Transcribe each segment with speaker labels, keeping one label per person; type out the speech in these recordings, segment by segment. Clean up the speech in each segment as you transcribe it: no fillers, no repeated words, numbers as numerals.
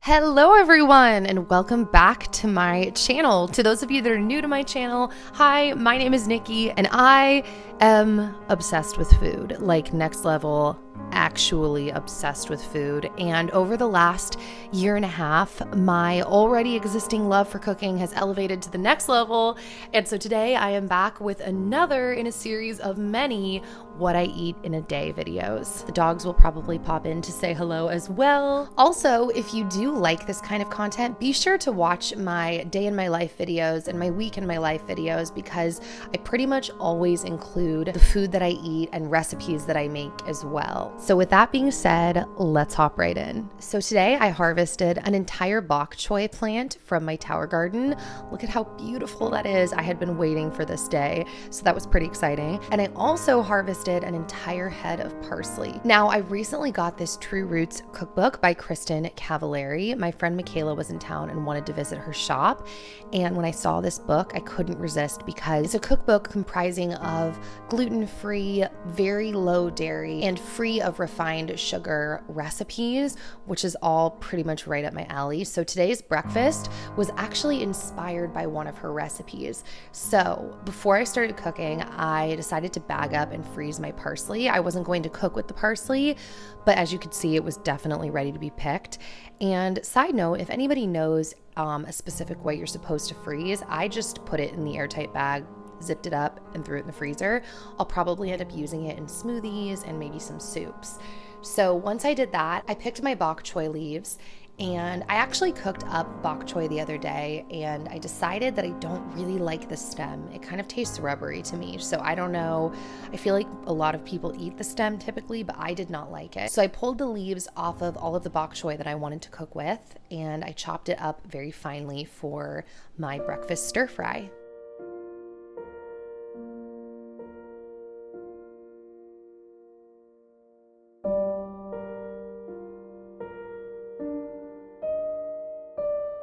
Speaker 1: Hello everyone and welcome back to my channel. To those of you that are new to my channel, hi, my name is Nikki and I am obsessed with food, like next level, actually obsessed with food. And over the last year and a half, my already existing love for cooking has elevated to the next level. And so today I am back with another in a series of many what I eat in a day videos. The dogs will probably pop in to say hello as well. Also, if you do like this kind of content, be sure to watch my day in my life videos and my week in my life videos because I pretty much always include the food that I eat and recipes that I make as well. So with that being said, let's hop right in. So today I harvested an entire bok choy plant from my tower garden. Look at how beautiful that is. I had been waiting for this day, so that was pretty exciting. And I also harvested an entire head of parsley. Now, I recently got this True Roots cookbook by Kristen Cavallari. My friend Michaela was in town and wanted to visit her shop. And when I saw this book, I couldn't resist because it's a cookbook comprising of gluten-free, very low dairy, and free of refined sugar recipes, which is all pretty much right up my alley. So today's breakfast was actually inspired by one of her recipes. So before I started cooking, I decided to bag up and freeze my parsley. I wasn't going to cook with the parsley, but as you could see, it was definitely ready to be picked. And side note, if anybody knows a specific way you're supposed to freeze, I just put it in the airtight bag, zipped it up, and threw it in the freezer. I'll probably end up using it in smoothies and maybe some soups. So once I did that, I picked my bok choy leaves, and I actually cooked up bok choy the other day, and I decided that I don't really like the stem. It kind of tastes rubbery to me, so I don't know. I feel like a lot of people eat the stem typically, but I did not like it. So I pulled the leaves off of all of the bok choy that I wanted to cook with, and I chopped it up very finely for my breakfast stir fry.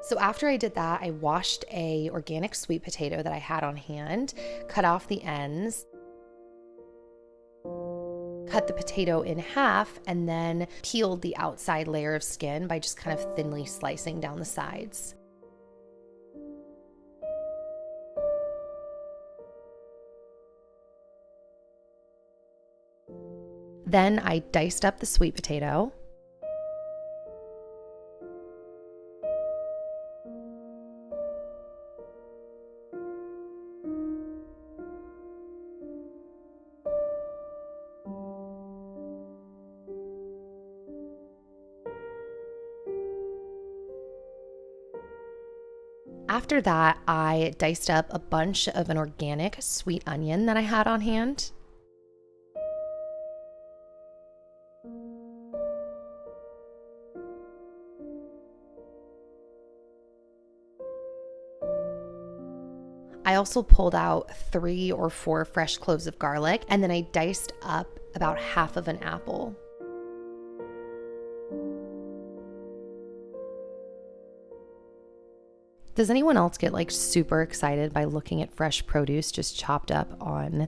Speaker 1: So after I did that, I washed a organic sweet potato that I had on hand, cut off the ends, cut the potato in half, and then peeled the outside layer of skin by just kind of thinly slicing down the sides. Then I diced up the sweet potato. After that, I diced up a bunch of an organic sweet onion that I had on hand. I also pulled out 3 or 4 fresh cloves of garlic, and then I diced up about half of an apple. Does anyone else get like super excited by looking at fresh produce just chopped up on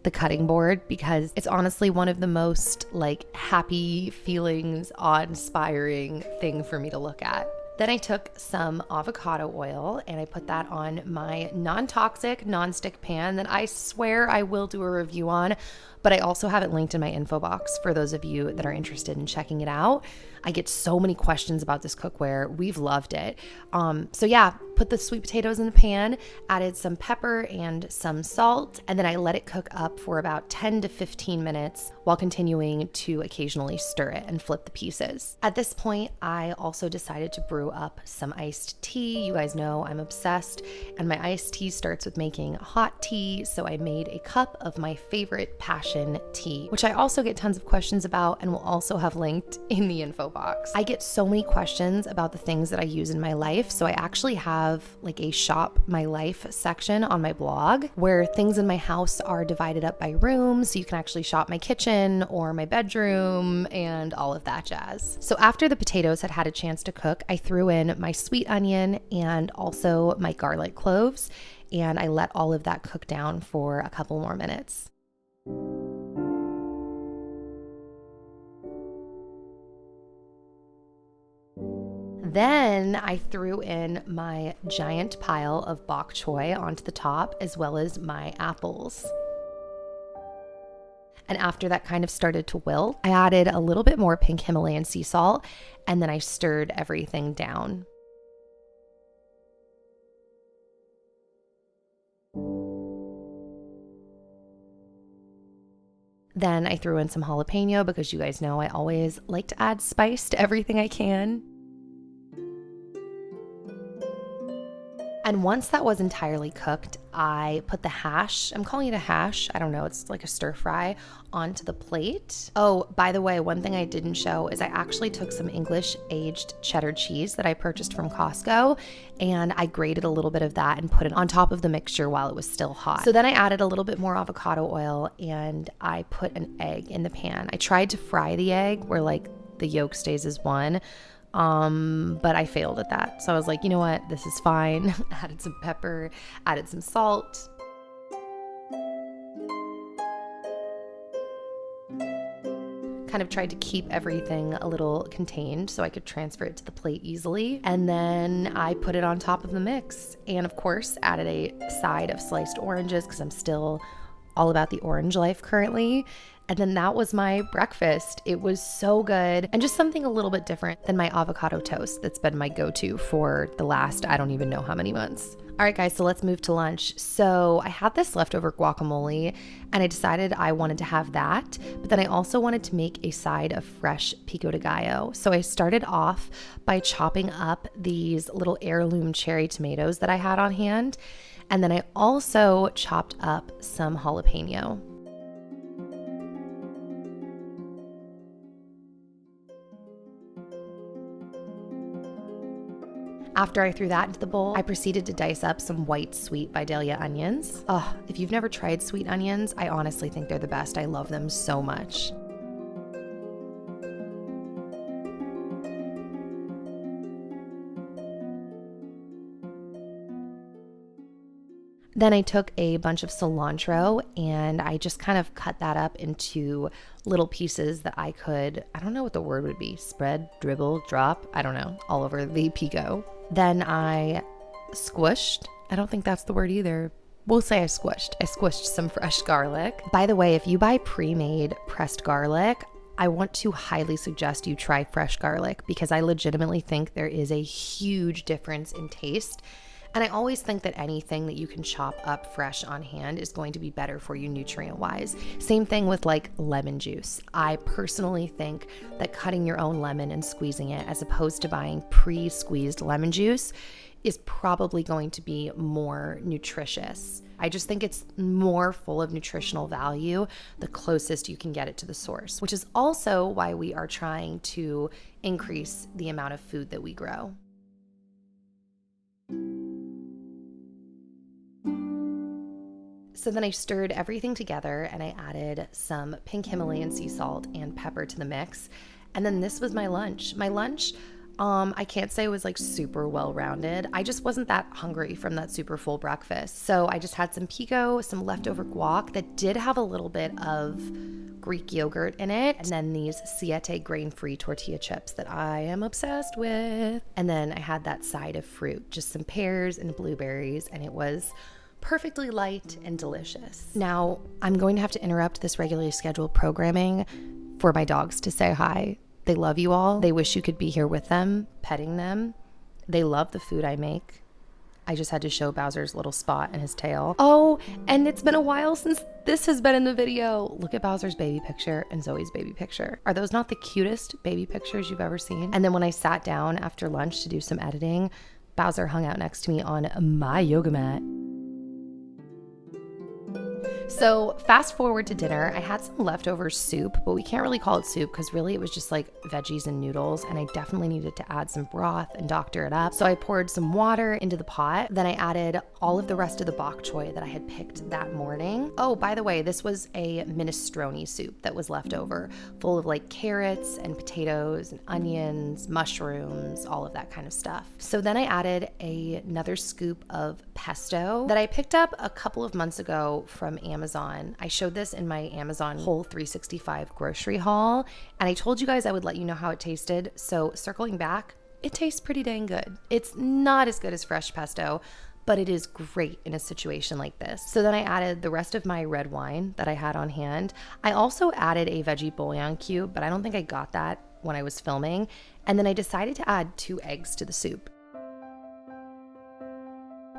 Speaker 1: the cutting board? Because it's honestly one of the most like happy feelings, awe-inspiring thing for me to look at. Then I took some avocado oil and I put that on my non-toxic non-stick pan that I swear I will do a review on, but I also have it linked in my info box for those of you that are interested in checking it out. I get so many questions about this cookware. We've loved it. So yeah, put the sweet potatoes in the pan, added some pepper and some salt, and then I let it cook up for about 10 to 15 minutes while continuing to occasionally stir it and flip the pieces. At this point, I also decided to brew up some iced tea. You guys know I'm obsessed, and my iced tea starts with making hot tea, so I made a cup of my favorite passion tea, which I also get tons of questions about and will also have linked in the info box. I get so many questions about the things that I use in my life, so I actually have like a shop my life section on my blog where things in my house are divided up by rooms, so you can actually shop my kitchen or my bedroom and all of that jazz. So after the potatoes had a chance to cook, I threw in my sweet onion and also my garlic cloves, and I let all of that cook down for a couple more minutes. Then I threw in my giant pile of bok choy onto the top, as well as my apples. And after that kind of started to wilt, I added a little bit more pink Himalayan sea salt, and then I stirred everything down. Then I threw in some jalapeno because you guys know I always like to add spice to everything I can. And once that was entirely cooked, I put the hash, I'm calling it a hash, I don't know, it's like a stir fry, onto the plate. Oh, by the way, one thing I didn't show is I actually took some English aged cheddar cheese that I purchased from Costco, and I grated a little bit of that and put it on top of the mixture while it was still hot. So then I added a little bit more avocado oil and I put an egg in the pan. I tried to fry the egg where like the yolk stays as one, but I failed at that. So I was like, you know what, this is fine. Added some pepper, added some salt. Kind of tried to keep everything a little contained so I could transfer it to the plate easily. And then I put it on top of the mix. And of course, added a side of sliced oranges because I'm still all about the orange life currently. And then that was my breakfast. It was so good and just something a little bit different than my avocado toast that's been my go-to for the last, I don't even know how many months. All right, guys, so let's move to lunch. So I had this leftover guacamole and I decided I wanted to have that, but then I also wanted to make a side of fresh pico de gallo. So I started off by chopping up these little heirloom cherry tomatoes that I had on hand. And then I also chopped up some jalapeno. After I threw that into the bowl, I proceeded to dice up some white sweet Vidalia onions. Oh, if you've never tried sweet onions, I honestly think they're the best. I love them so much. Then I took a bunch of cilantro and I just kind of cut that up into little pieces that I could, I don't know what the word would be, spread, dribble, drop, I don't know, all over the pico. Then I squished, I don't think that's the word either. We'll say I squished some fresh garlic. By the way, if you buy pre-made pressed garlic, I want to highly suggest you try fresh garlic because I legitimately think there is a huge difference in taste. And I always think that anything that you can chop up fresh on hand is going to be better for you nutrient-wise. Same thing with like lemon juice. I personally think that cutting your own lemon and squeezing it as opposed to buying pre-squeezed lemon juice is probably going to be more nutritious. I just think it's more full of nutritional value the closest you can get it to the source, which is also why we are trying to increase the amount of food that we grow. So then I stirred everything together and I added some pink Himalayan sea salt and pepper to the mix. And then this was my lunch. My lunch, I can't say it was like super well-rounded. I just wasn't that hungry from that super full breakfast. So I just had some pico, some leftover guac that did have a little bit of Greek yogurt in it, and then these Siete grain-free tortilla chips that I am obsessed with. And then I had that side of fruit, just some pears and blueberries, and it was perfectly light and delicious. Now, I'm going to have to interrupt this regularly scheduled programming for my dogs to say hi. They love you all. They wish you could be here with them, petting them. They love the food I make. I just had to show Bowser's little spot and his tail. Oh, and it's been a while since this has been in the video. Look at Bowser's baby picture and Zoe's baby picture. Are those not the cutest baby pictures you've ever seen? And then when I sat down after lunch to do some editing, Bowser hung out next to me on my yoga mat. So fast forward to dinner, I had some leftover soup, but we can't really call it soup because really it was just like veggies and noodles, and I definitely needed to add some broth and doctor it up. So I poured some water into the pot. Then I added all of the rest of the bok choy that I had picked that morning. Oh, by the way, this was a minestrone soup that was left over, full of like carrots and potatoes and onions, mushrooms, all of that kind of stuff. So then I added another scoop of pesto that I picked up a couple of months ago from Amazon. I showed this in my Amazon Whole 365 grocery haul, and I told you guys I would let you know how it tasted. So circling back, it tastes pretty dang good. It's not as good as fresh pesto, but it is great in a situation like this. So then I added the rest of my red wine that I had on hand. I also added a veggie bouillon cube, but I don't think I got that when I was filming. And then I decided to add 2 eggs to the soup.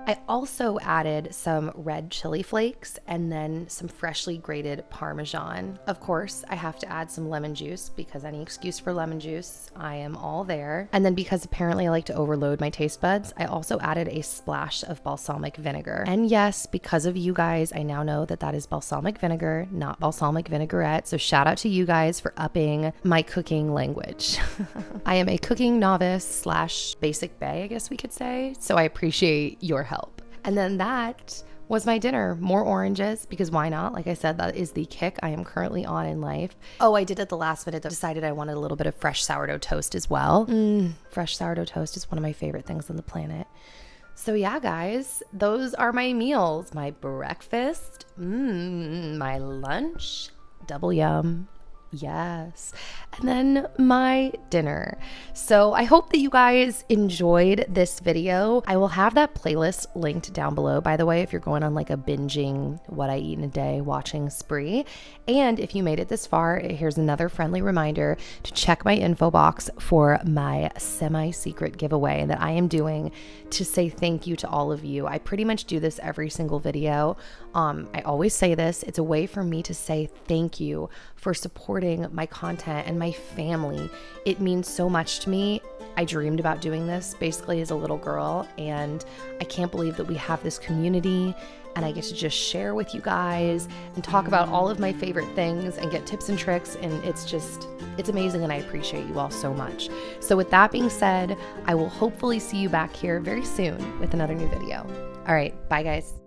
Speaker 1: I also added some red chili flakes and then some freshly grated Parmesan. Of course, I have to add some lemon juice because any excuse for lemon juice, I am all there. And then because apparently I like to overload my taste buds, I also added a splash of balsamic vinegar. And yes, because of you guys, I now know that that is balsamic vinegar, not balsamic vinaigrette. So shout out to you guys for upping my cooking language. I am a cooking novice / basic bae, I guess we could say. So I appreciate your help. And then that was my dinner. More oranges, because why not? Like I said, that is the kick I am currently on in life. Oh, I did at the last minute, decided I wanted a little bit of fresh sourdough toast as well. Fresh sourdough toast is one of my favorite things on the planet. So yeah, guys, those are my meals. My breakfast, my lunch, double yum. Yes. And then my dinner. So I hope that you guys enjoyed this video. I will have that playlist linked down below, by the way, if you're going on like a binging what I eat in a day watching spree. And if you made it this far, here's another friendly reminder to check my info box for my semi-secret giveaway that I am doing to say thank you to all of you. I pretty much do this every single video. I always say this. It's a way for me to say thank you for supporting my content and my family. It means so much to me. I dreamed about doing this basically as a little girl, and I can't believe that we have this community and I get to just share with you guys and talk about all of my favorite things and get tips and tricks, and it's amazing, and I appreciate you all so much. So with that being said, I will hopefully see you back here very soon with another new video. All right, bye guys.